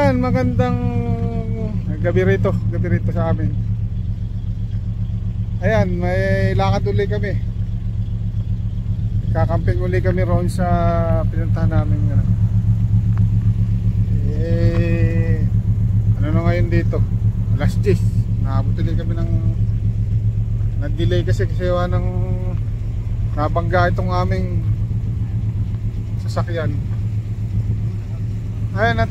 Ayan, magandang gabi rito sa amin. Ayan, may lakad uli kami. Kakamping uli kami roon sa pinuntahan namin. Ano na ngayon dito? Alas 10. Naabot uli kami ng nag-delay kasi ng nabangga itong aming sasakyan. Ayan, at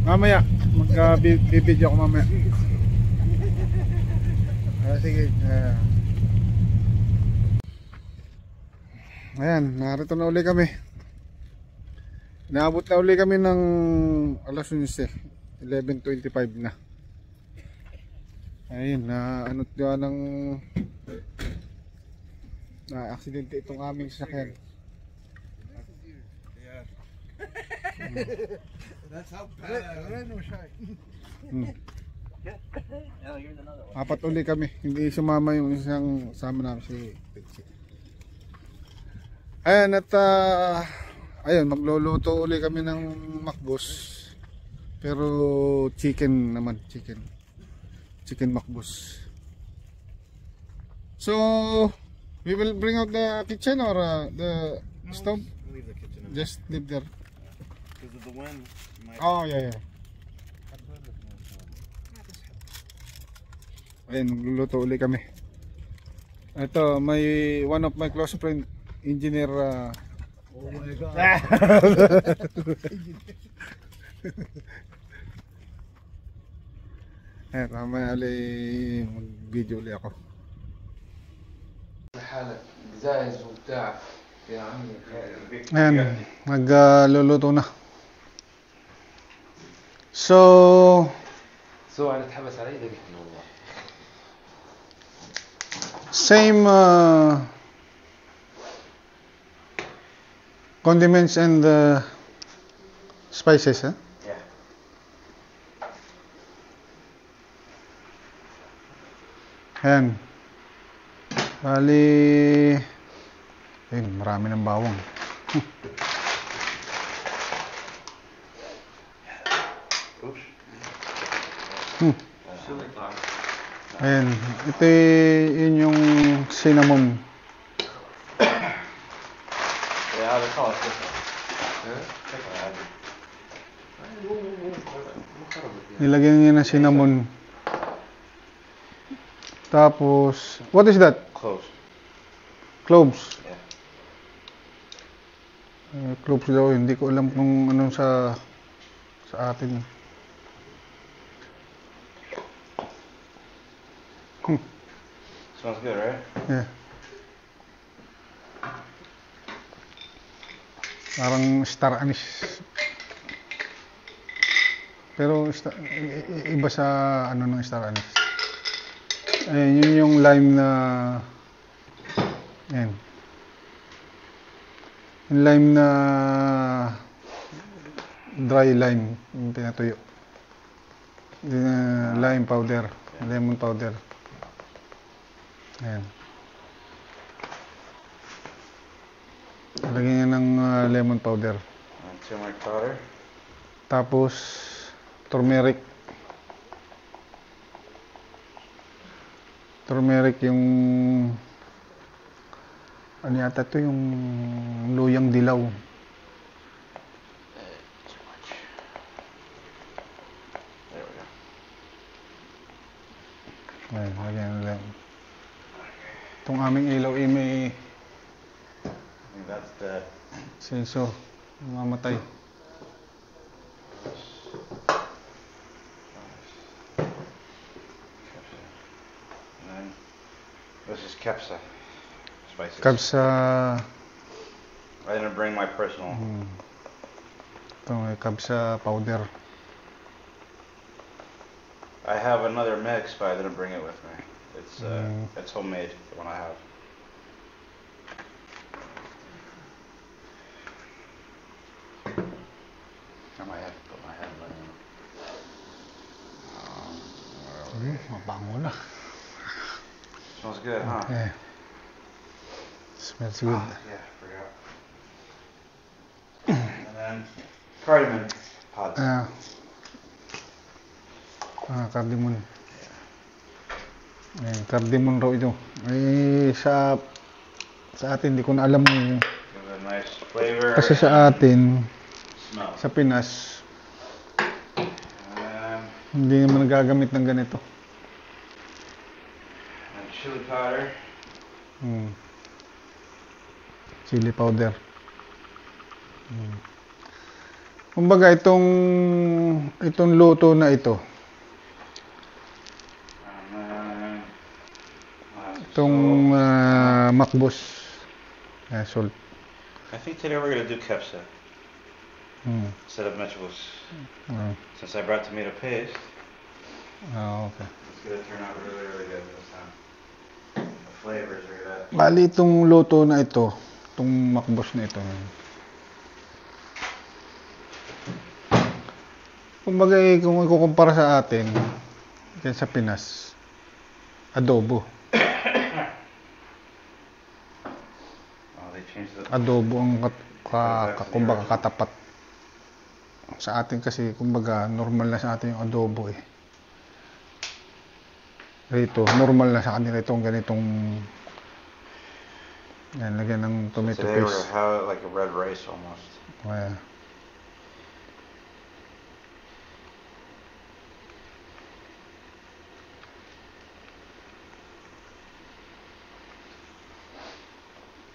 mamaya magbibideo ako mamaya. Sige. Ayan, narito na uli kami. Naabot na uli kami ng alas 11, 11:25 na. Ayun, ano diyan ng aksidente itong aming sasakyan. That's how bad. Apat uli kami, hindi sumama yung isang sama namin si Pixie. Ayan, at ayun, magluluto uli kami ng makbos. Pero chicken naman, chicken makbos. So we will bring out the kitchen or the stove? Leave the kitchen in. Just leave there. Because of the wind. Oh, yeah. Ayun, magluluto uli kami. Ito, may one of my close friend, engineer. Oh my God. Eh, mamaya ulit mag-video ulit ako. Ayan, magluluto na. So same condiments and spices, huh? Yeah. Ayan. Bali, ayun, marami ng bawang. Oops. Ayan, ito yun yung cinnamon. Yeah, they call it this. Nilagyan niya ng cinnamon. Tapos, what is that? Close. Cloves. Yeah. Cloves daw, hindi ko alam kung anong sa atin. Smells good, right? Yeah. Parang star anise. Pero iba sa ano ng star anise. Ayun, yun yung lime na ayan. Yung lime na dry lime, yung pinatuyo. Lime powder, lemon powder. Ayan. Lagyan niya ng lemon powder. Turmeric powder. Tapos turmeric. Turmeric yung ano yata to, yung luyang dilaw. Too much. There we go. Ayan, lagyan na lang. Itong aming ilaw ay may I think that's dead. sensor, mamatay. And then this is Kepsa spices. Kabsa. I didn't bring my personal. Ito may kabsa powder. I have another mix, but I didn't bring it with me. It's homemade, the one I have. I might have to put my hand in it. Mabango na. Smells good, huh? Yeah. Smells good. Yeah, I forgot. And cardamom pods. Cardamom. Ayan, cardamom raw ito. Sa atin, hindi ko na alam Give it a nice flavor. kasi sa atin, Smell. sa Pinas, hindi naman nagagamit ng ganito. And chili powder. Chili powder. Kumbaga itong luto na ito, itong makbos, salt. I think today we're gonna do kepsa instead of meatballs. Since I brought tomato paste, Okay. it's gonna turn out really, really good this time. The flavors are gonna. Bali itong luto na ito, itong makbos na ito. Kumbaga kung ikukumpara sa atin, yan sa Pinas, adobo. They changed the. Adobo ang kumbaga katapat. Sa atin kasi kumbaga normal na sa atin yung adobo eh. Rito, normal na sa kanila itong ganitong yan, lagyan ng tomato Today we're paste. gonna have it like a red rice almost. Kaya,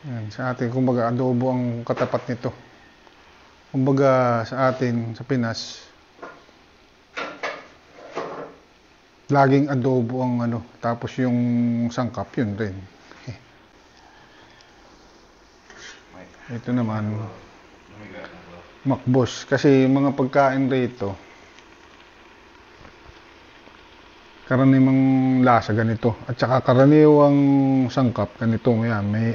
yan, sa atin kumbaga adobo ang katapat nito. Kumbaga sa atin sa Pinas, laging adobo ang tapos yung sangkap yun rin. Ito naman makbos kasi mga pagkain rito karaniwang lasa ganito at saka karaniwang sangkap ganito. Yan, may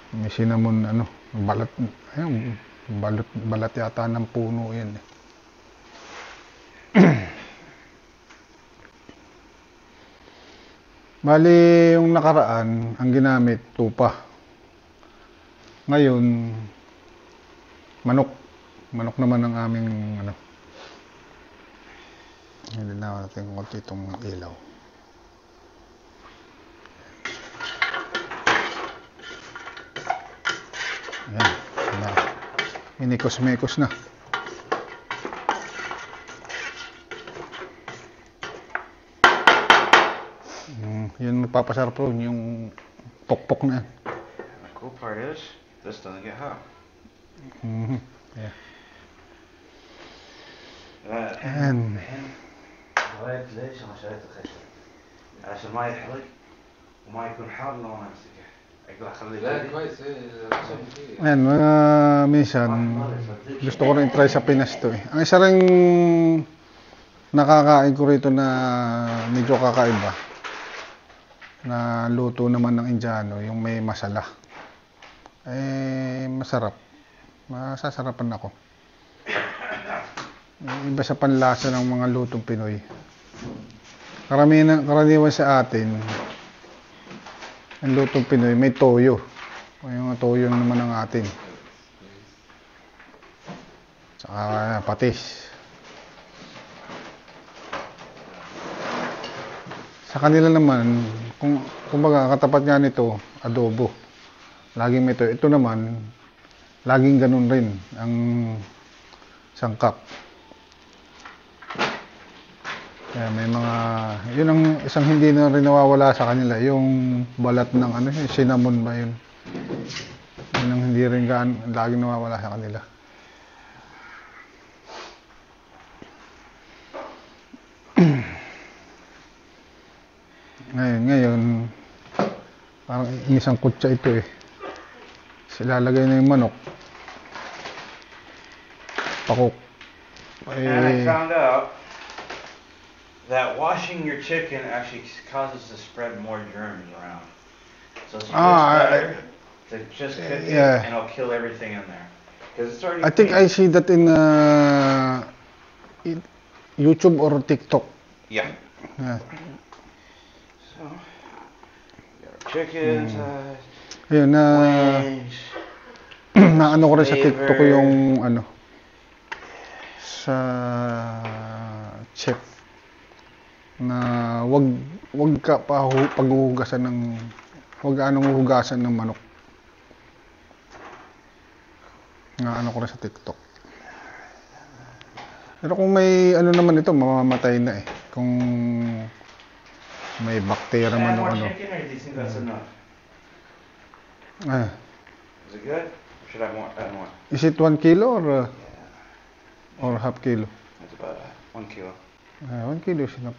may cinnamon balat, ayun, balat yata ng puno yan eh. Bali yung nakaraan ang ginamit tupa, ngayon manok naman ang aming hindi na natin konti itong ilaw. Ayan, minikos-mekos na. Yun magpapasarap ron, yung pokpok na yan. The cool part is, this doesn't get hot. Yeah. And هواية ليش أنا شريت الخشب عشان ما يحرق وما يكون حار لو أنا أمسكه أقدر أخليه. لا كويس عشان فيه. Ayan, minsan gusto ko rin try sa Pinas to eh. Ang isa ring nakakain ko rito na medyo kakaiba na luto naman ng Indiano, yung may masala. Masarap. Masasarapan ako. Iba sa panlasa ng mga lutong Pinoy. Karaniwan sa atin, ang lutong Pinoy may toyo. Yung toyo naman ang atin. Saka patis. Sa kanila naman, kumbaga katapat nga nito, adobo. Laging may toyo. Ito naman, laging ganun rin ang sangkap. Kaya may mga, yun ang isang hindi na rin nawawala sa kanila, yung balat ng cinnamon ba yun? Yun ang hindi rin laging nawawala sa kanila. Ngayon, parang isang kutsa ito eh. Silalagay na yung manok. Pakok. And I found out that washing your chicken actually causes to spread more germs around. So it's just better to just cook it and it'll kill everything in there. Because it's already I think clean. I see that in YouTube or TikTok. Yeah. So, we got our chickens, Ayun, wings, naano ko rin sa flavor. TikTok ko yung ano sa chef na wag ka paghuhugasan ng wag anong hugasan ng manok. Na ano ko rin sa TikTok. Pero kung may ano naman ito, mamamatay na eh. Kung may bacteria Add man o more ano. chicken, or do you think that's enough? Ah, Is it good? Or should I add more? is it 1 kilo or half kilo? That's about 1 kilo. 1 kilo is enough.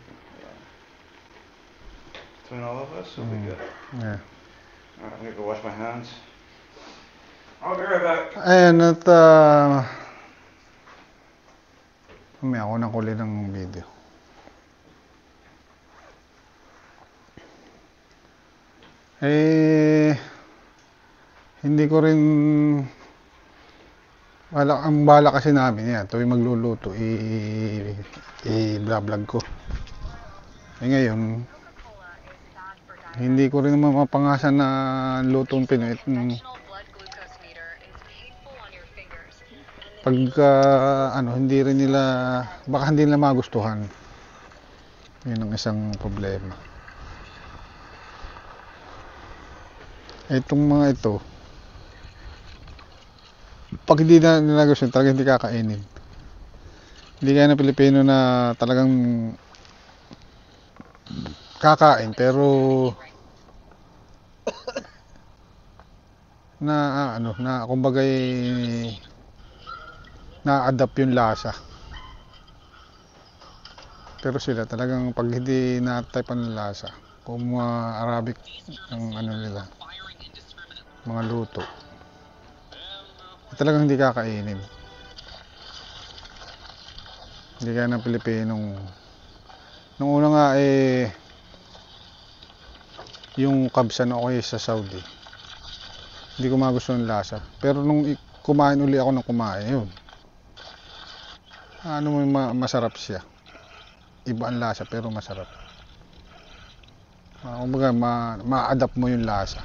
Between all of us, it'll be good. Yeah. Alright, I'm gonna go wash my hands. I'll be right back. Ayan, at may ako ng kuli ng video. Hindi ko rin ang bala kasi namin yan, tuwing magluluto i-vlog ko. Ngayon hindi ko rin naman mapangasan na lutong Pinoy. Pagka hindi rin nila, baka hindi nila magustuhan. Yun ang isang problema. Itong mga ito, pag hindi na nila gusto, talagang hindi kakainin. Hindi kaya na Pilipino na talagang kakain, pero na kumbaga na-adapt yung lasa. Pero sila talagang pag hindi na-type ang lasa, kung Arabic ang nila, mga luto, talagang hindi kakainin. Hindi kaya ng Pilipinong nung una nga yung kabsan okay sa Saudi, hindi ko magustuhan yung lasa. Pero nung kumain uli ako ng kumain, yun, masarap siya. Iba ang lasa pero masarap. Kumbaga ma-adapt mo yung lasa.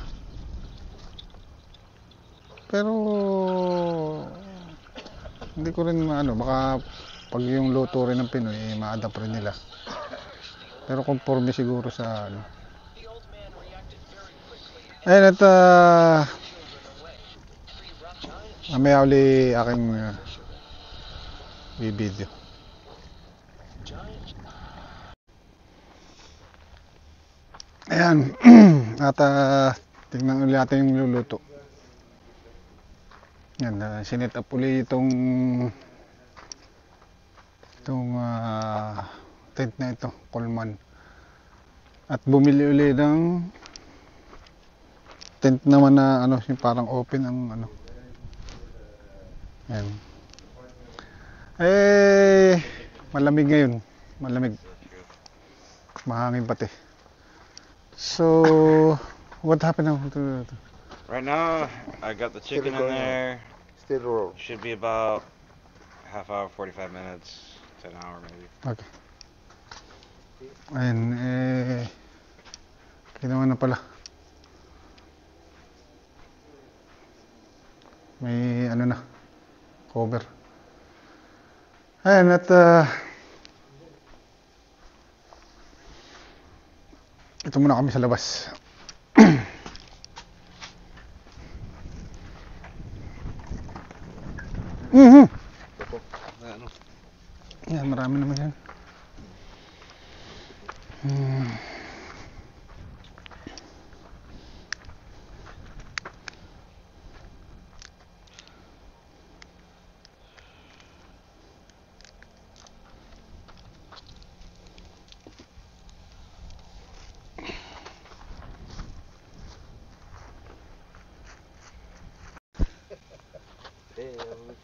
Pero hindi ko rin baka pag yung luto rin ng Pinoy ma-adapt rin nila. Pero conforme siguro sa ayun, at mamaya uli aking video. Ayan. At tignan ulit natin yung luluto. Yan, sinet up ulit itong tent na ito, Coleman. At bumili ulit ng tent naman na yung parang open ang Yan. Malamig ngayon. Malamig. Mahangin pati. So, what happened now? Right now, I got the chicken in there. Still raw. Should be about half hour, 45 minutes to an hour maybe. Okay. Ayan, ginawa na pala. May na, cover. Ayan, at ito muna kami sa labas. Yan, marami naman yan.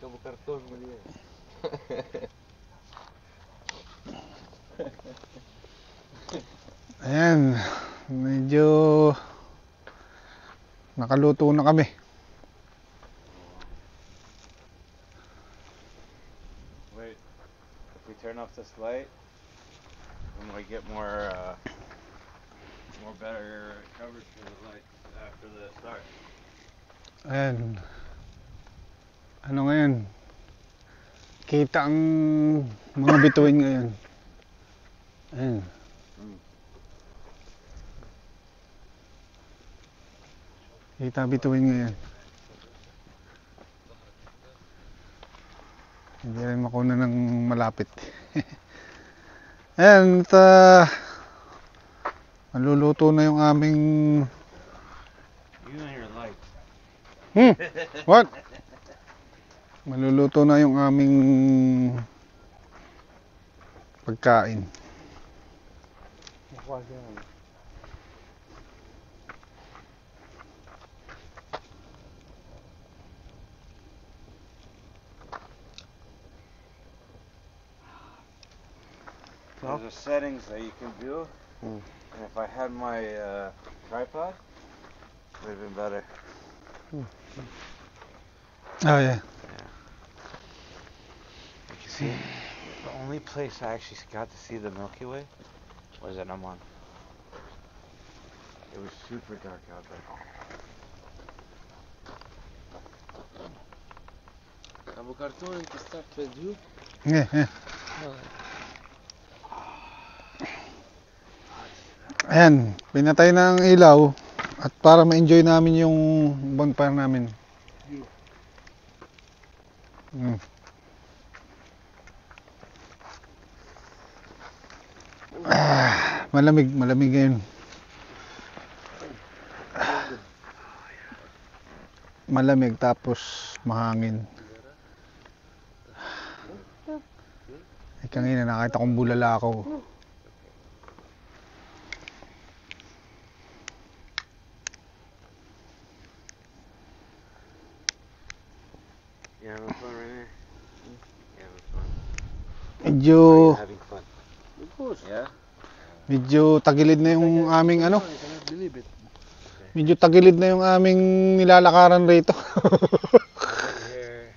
Kamu karton mo dia. Ayan, medyo nakaluto na kami. Wait, if we turn off this light, then we get more better coverage for the light after the start. Ayan. Ano ngayon? Kita ang mga bituin ngayon. Ayan. Kita bituin ngayon. Hindi rin makuna ng malapit. Ayan, at maluluto na yung aming... You and your light. What? Maluluto na yung aming pagkain. There's a settings that you can do, and if I had my tripod, it would have been better. Oh yeah. You can see, the only place I actually got to see the Milky Way was at Amman. It was super dark out there. Abu cartoon to start with you. Yeah, yeah. Ayan, pinatay na ang ilaw at para ma-enjoy namin yung bonfire namin. Malamig ngayon. Malamig tapos mahangin. Kanina nakita kong bulalakaw. You having fun right now? You having fun? Medyo Are you having fun? Of course. Yeah? medyo tagilid na yung aming ano. I cannot believe it. Medyo tagilid na yung aming nilalakaran rito. Here,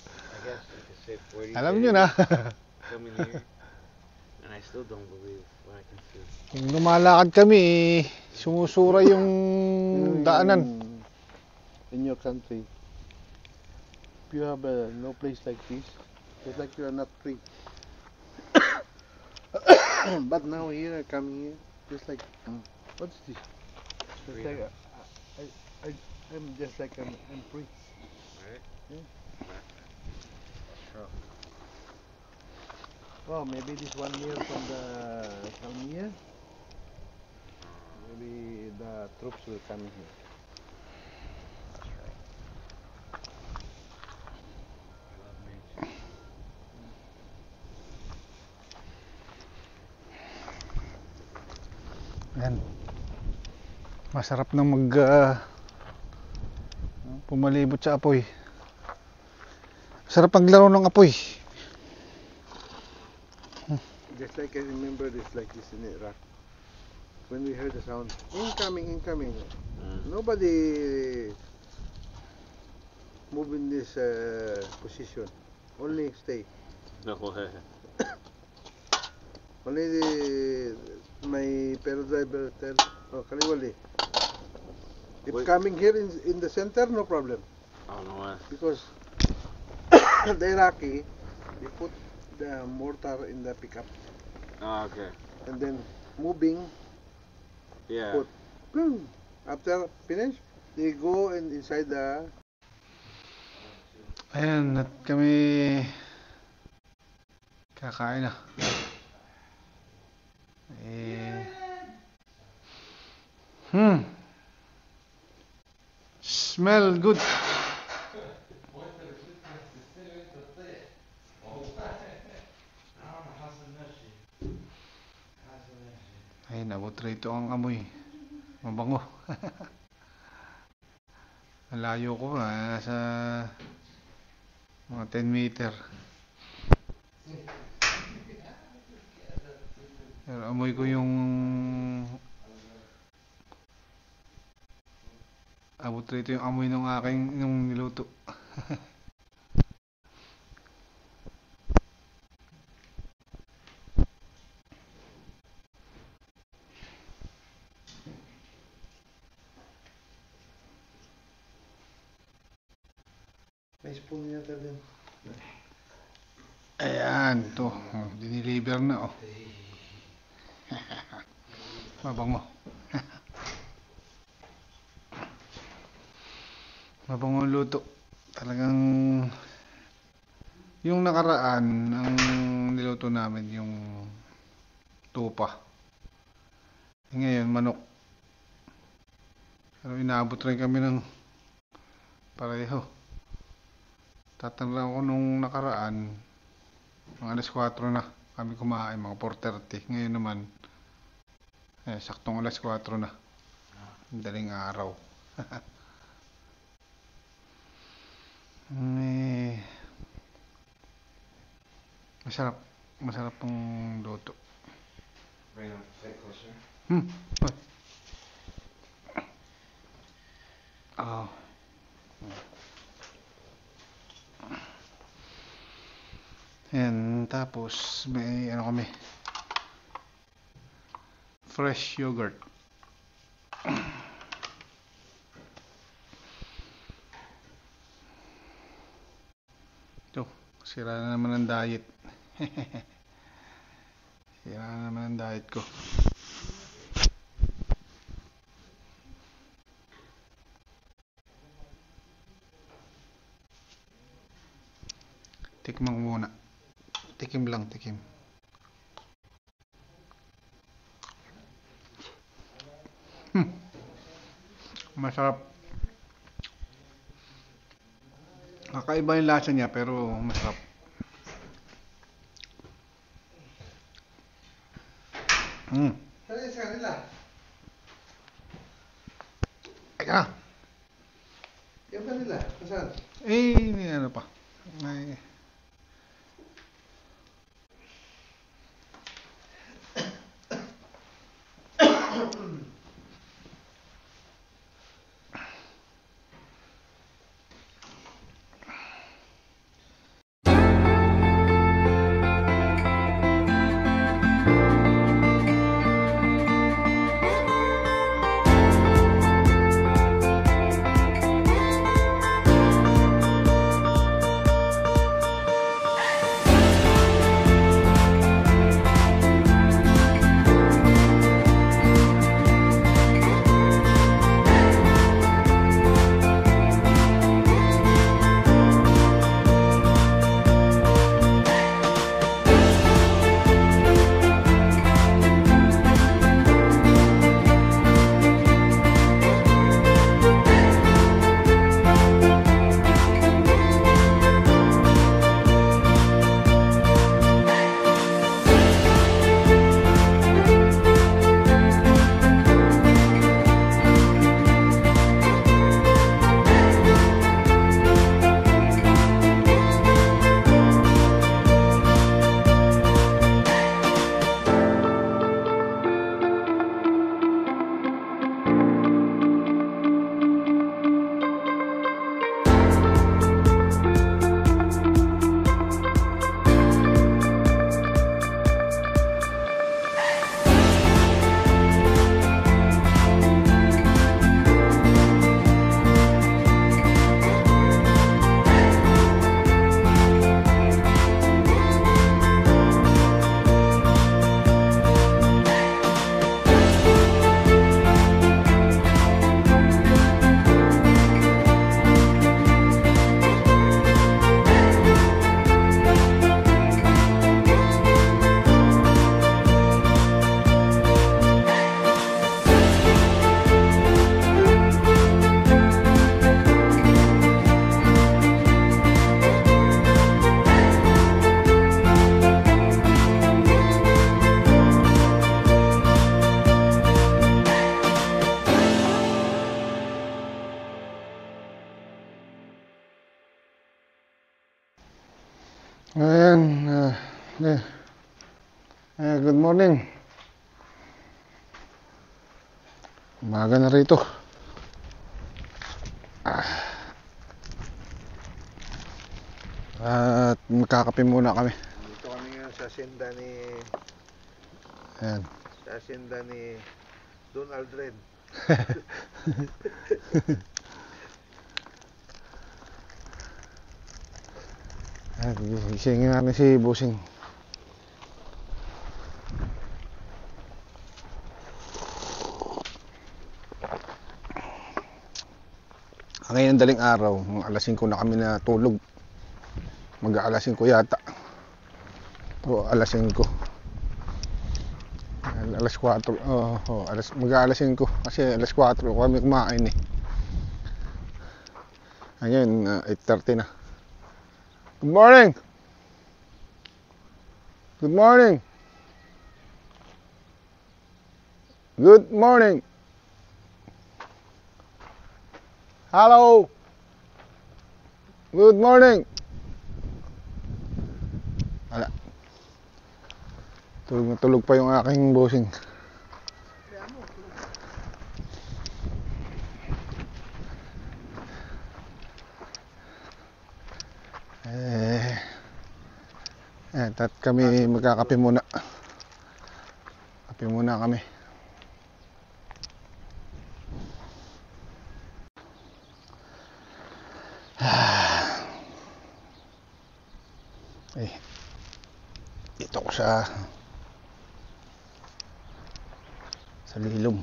I guess you could say 40 Alam days nyo na. coming here, and I still don't believe what I can see. Yung lumalakad kami, sumusura yung daanan. In your country, if you have no place like this, it's like you are not free. But now here, coming here, just like, what's this? Just like, I'm just like I'm free. Right? Yeah. Oh, maybe this 1 year from the Crimea, maybe the troops will come here. Yan. Masarap na pumalibot sa apoy. Sarap maglaro ng apoy. Just like I remember this like this in Iraq. When we heard the sound, incoming, incoming. Nobody move in this position. Only stay. No way. Only my paradriver tell, oh, Kaliwali. If Wait. coming here in the center, no problem. Oh, no way. Because the Iraqi, they put the mortar in the pickup. Oh, okay. And then moving, Yeah. put. Boom. After finish, they go and inside the. Ayan, at kami kakain na. Smell good. Ay, nabot rito ang amoy. Mabango. Malayo ko na, nasa mga 10 meter. Pero amoy ko yung abot rito yung amoy ng aking nung niluto. May spoon niya din. Ayan, to. Diniliver na, oh. Mabango. Mabango luto. Talagang yung nakaraan, ang niluto namin yung tupa. Ngayon, manok. Pero inaabot rin kami ng pareho. Tatanda ko nung nakaraan, mga alas 4 na kami kumain, mga 4:30. Ngayon naman, saktong alas 4 na. Daling araw. Masarap. Masarap ang luto. Bring them a bit closer. Oy. Oh. Yan, tapos may ano kami. Fresh yogurt. Ito, sira na naman ang diet. Sira na naman ang diet ko. Tikman ko muna. Tikim lang, tikim. Masarap. Kakaiba yung lasa niya pero masarap. Saan sa kanila? Teka. Yung kanila? Saan? Ano pa. Ay. Ayan, good morning. Umaga na rito. At magkakape muna kami. Dito kami ngayon sa hacienda ni... Ayan. Sa hacienda ni Don Aldred. Gisingin natin si Busing. Ngayon daling araw, mga alas 5 na kami natulog. Mag-aalas 5 yata. O alas 5. Alas 4. Mag-aalas 5 kasi alas 4 kami kumain eh. Ngayon 8:30 na. Good morning. Good morning. Good morning. Hello. Good morning. Wala. Tulog na tulog pa yung aking bossing. At kami magkakape muna. Kape muna kami. Dito ko sa lilom.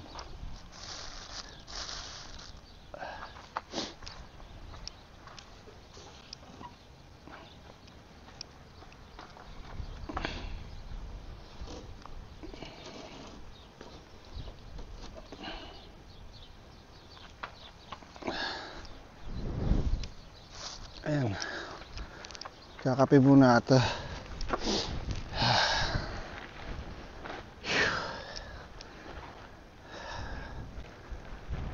Ayan. Kakape muna ata.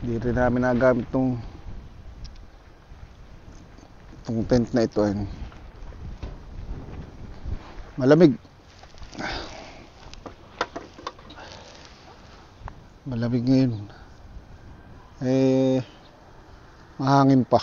Hindi rin namin nagamit itong tent na ito. Malamig. Malamig ngayon. Mahangin pa.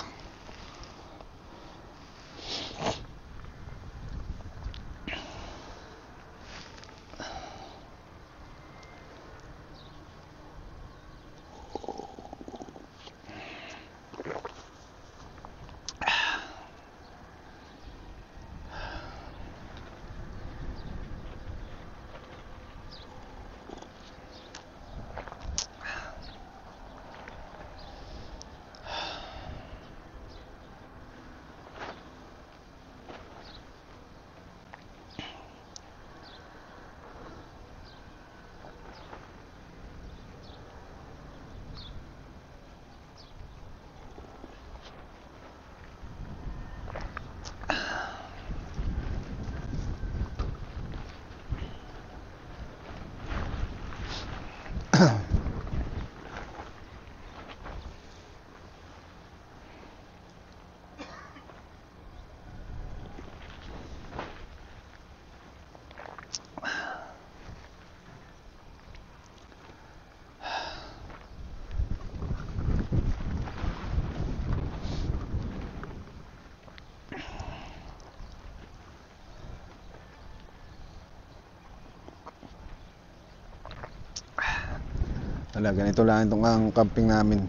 Wala, ganito lang itong ang camping namin.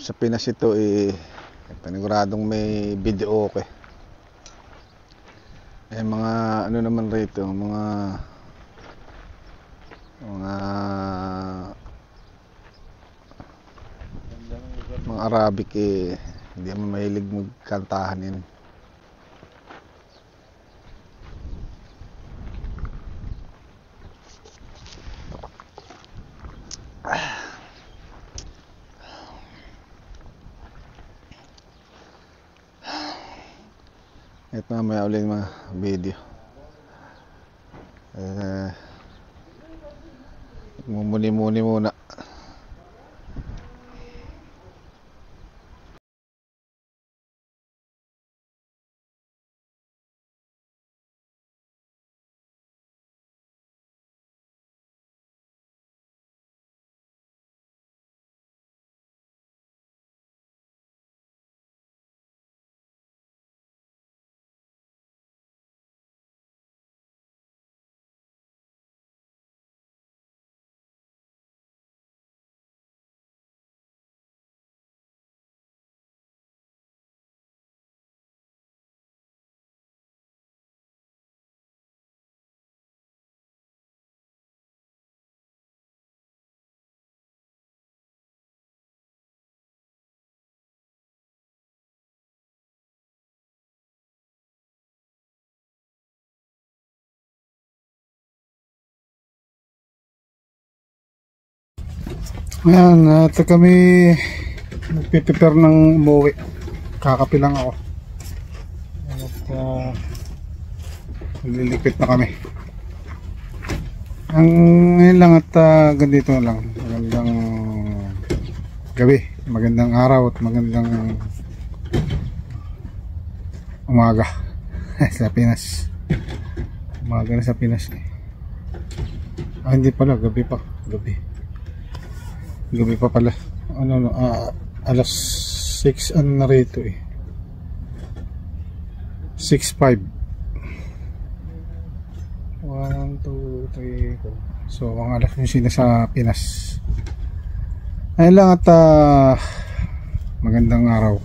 Sa Pinas ito paniguradong may video okay. Mga ano naman rito, mga Arabic hindi naman mahilig magkantahan yan. At mamaya ulit mga video. Mumuni-muni muna. Ayan, at kami nagpiprepare ng umuwi. Kakapi lang ako. At nililikpit na kami. Ang ngayon lang at ganito lang. Magandang gabi, magandang araw at magandang umaga sa Pinas. Umaga na sa Pinas eh. Hindi pala, gabi pa. Gabi pa pala. Alas 6 na rito eh. 6:05. 1, 2, 3, 4. So mga alas 11 na sa Pinas. Ayun lang at magandang araw.